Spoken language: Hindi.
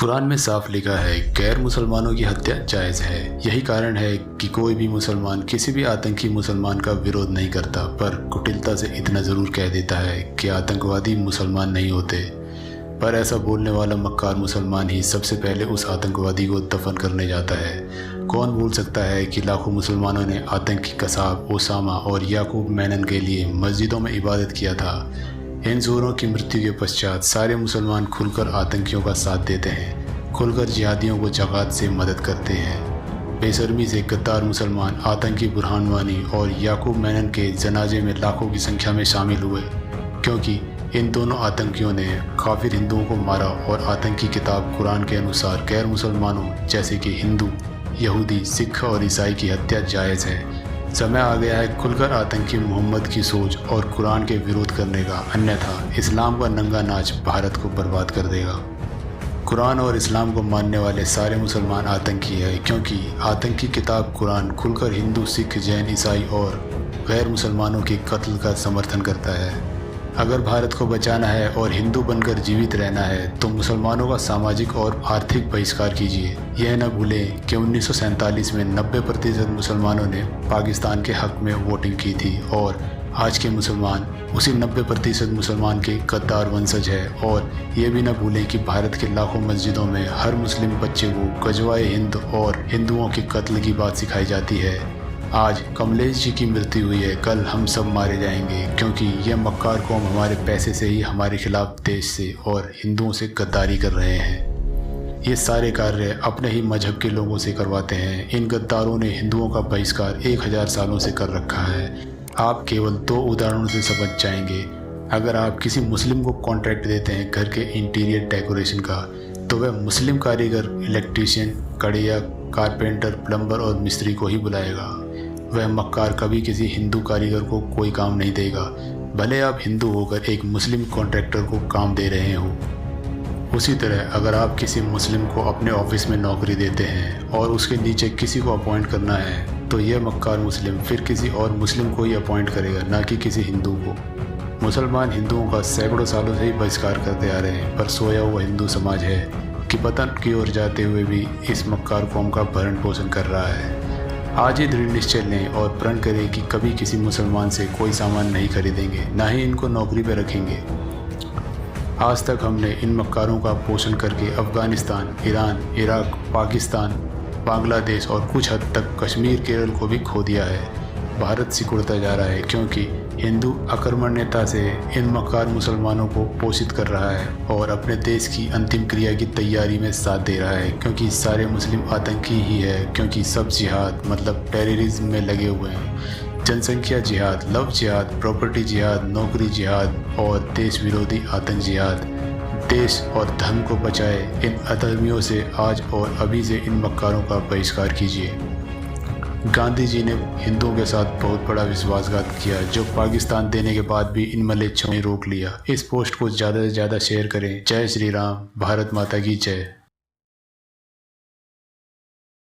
कुरान में साफ लिखा है गैर मुसलमानों की हत्या जायज़ है। यही कारण है कि कोई भी मुसलमान किसी भी आतंकी मुसलमान का विरोध नहीं करता, पर कुटिलता से इतना ज़रूर कह देता है कि आतंकवादी मुसलमान नहीं होते। पर ऐसा बोलने वाला मक्कार मुसलमान ही सबसे पहले उस आतंकवादी को दफन करने जाता है। कौन भूल सकता है कि लाखों मुसलमानों ने आतंकी कसाब ओसामा और याकूब मेनन के लिए मस्जिदों में इबादत किया था। इन जोरों की मृत्यु के पश्चात सारे मुसलमान खुलकर आतंकियों का साथ देते हैं, खुलकर जिहादियों को जगात से मदद करते हैं। बेशर्मी से गद्दार मुसलमान आतंकी बुरहान वानी और याकूब मेनन के जनाजे में लाखों की संख्या में शामिल हुए, क्योंकि इन दोनों आतंकियों ने काफिर हिंदुओं को मारा और आतंकी किताब कुरान के अनुसार गैर मुसलमानों जैसे कि हिंदू, यहूदी, सिख और ईसाई की हत्या जायज़ है। समय आ गया है खुलकर आतंकी मोहम्मद की सोच और कुरान के विरोध करने का, अन्यथा इस्लाम का नंगा नाच भारत को बर्बाद कर देगा। कुरान और इस्लाम को मानने वाले सारे मुसलमान आतंकी है, क्योंकि आतंकी किताब कुरान खुलकर हिंदू, सिख, जैन, ईसाई और गैर मुसलमानों के कत्ल का समर्थन करता है। अगर भारत को बचाना है और हिंदू बनकर जीवित रहना है तो मुसलमानों का सामाजिक और आर्थिक बहिष्कार कीजिए। यह न भूलें कि 1947 में 90% मुसलमानों ने पाकिस्तान के हक में वोटिंग की थी और आज के मुसलमान उसी 90% मुसलमान के गद्दार वंशज है। और ये भी न भूलें कि भारत के लाखों मस्जिदों में हर मुस्लिम बच्चे को गजवाए हिंद और हिंदुओं के कत्ल की बात सिखाई जाती है। आज कमलेश जी की मृत्यु हुई है, कल हम सब मारे जाएंगे, क्योंकि ये मक्कार कौम हमारे पैसे से ही हमारे खिलाफ देश से और हिंदुओं से गद्दारी कर रहे हैं। ये सारे कार्य अपने ही मजहब के लोगों से करवाते हैं। इन गद्दारों ने हिंदुओं का बहिष्कार 1000 सालों से कर रखा है। आप केवल 2 उदाहरणों से समझ जाएंगे। अगर आप किसी मुस्लिम को कॉन्ट्रैक्ट देते हैं घर के इंटीरियर डेकोरेशन का, तो वह मुस्लिम कारीगर, इलेक्ट्रीशियन, कड़िया, कारपेंटर, प्लम्बर और मिस्त्री को ही बुलाएगा। वह मक्कार कभी किसी हिंदू कारीगर को कोई काम नहीं देगा, भले आप हिंदू होकर एक मुस्लिम कॉन्ट्रैक्टर को काम दे रहे हो। उसी तरह अगर आप किसी मुस्लिम को अपने ऑफिस में नौकरी देते हैं और उसके नीचे किसी को अपॉइंट करना है, तो यह मक्कार मुस्लिम फिर किसी और मुस्लिम को ही अपॉइंट करेगा, ना कि किसी हिंदू को। मुसलमान हिंदुओं का सैकड़ों सालों से ही बहिष्कार करते आ रहे हैं, पर सोया हुआ हिंदू समाज है कि पतन की ओर जाते हुए भी इस मक्कार कौम का भरण पोषण कर रहा है। आज ही दृढ़ निश्चय लें और प्रण करें कि कभी किसी मुसलमान से कोई सामान नहीं खरीदेंगे, ना ही इनको नौकरी पर रखेंगे। आज तक हमने इन मक्कारों का पोषण करके अफ़गानिस्तान, ईरान, इराक, पाकिस्तान, बांग्लादेश और कुछ हद तक कश्मीर, केरल को भी खो दिया है। भारत सिकुड़ता जा रहा है, क्योंकि हिंदू आक्रमण्यता से इन मक्कार मुसलमानों को पोषित कर रहा है और अपने देश की अंतिम क्रिया की तैयारी में साथ दे रहा है, क्योंकि सारे मुस्लिम आतंकी ही है, क्योंकि सब जिहाद मतलब टेररिज्म में लगे हुए हैं। जनसंख्या जिहाद, लव जिहाद, प्रॉपर्टी जिहाद, नौकरी जिहाद और देश विरोधी आतंक जिहाद। देश और धर्म को बचाए इन अधर्मियों से आज और अभी से इन मक्कारों का बहिष्कार कीजिए। गांधी जी ने हिंदुओं के साथ बहुत बड़ा विश्वासघात किया, जो पाकिस्तान देने के बाद भी इन मलेच्छों ने रोक लिया। इस पोस्ट को ज़्यादा से ज़्यादा शेयर करें। जय श्री राम, भारत माता की जय।